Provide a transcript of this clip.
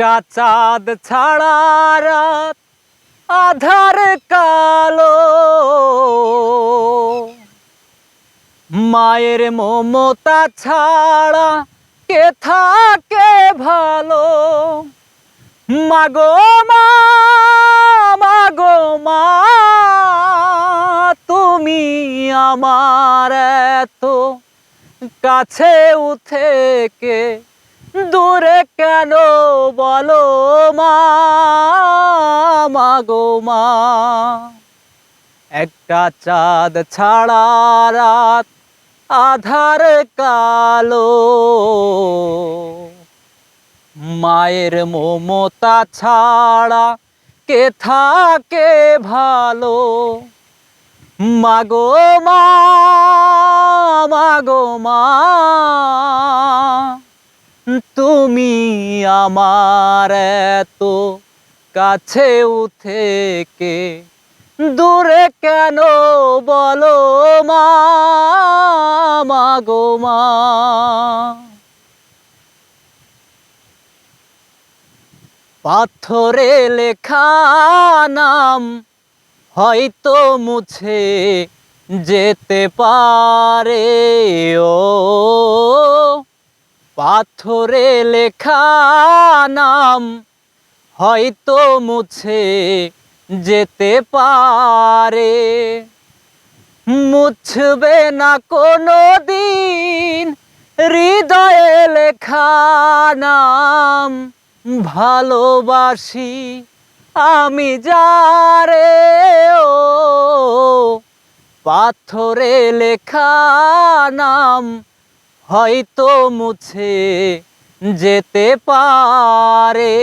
একটা চাঁদ ছাড়া রাত আধার কালো, মায়ের মমতা ছাড়া কে থাকে ভালো। মাগো মা, মাগো মা, তুমি আমার এত কাছেও থেকে দূরে কেন বলো মা, মাগো মা। একটা চাঁদ ছাড়া রাত আধার কালো, মায়ের মমতা ছাড়া কে থাকে ভালো। মাগো মা, মাগো মা, তুমি আমার এত কাছেও থেকে দূরে কেন বলো মা, মাগো মা। পাথরে লেখা নাম হয়তো মুছে যেতে পারে, ও পাথরে লেখা নাম হয়তো মুছে যেতে পারে। মুছবে না কোনো দিন হৃদয়ে লেখা নাম। ভালোবাসি আমি যারে, ও পাথরে লেখা নাম হয়তো মুছে যেতে পারে।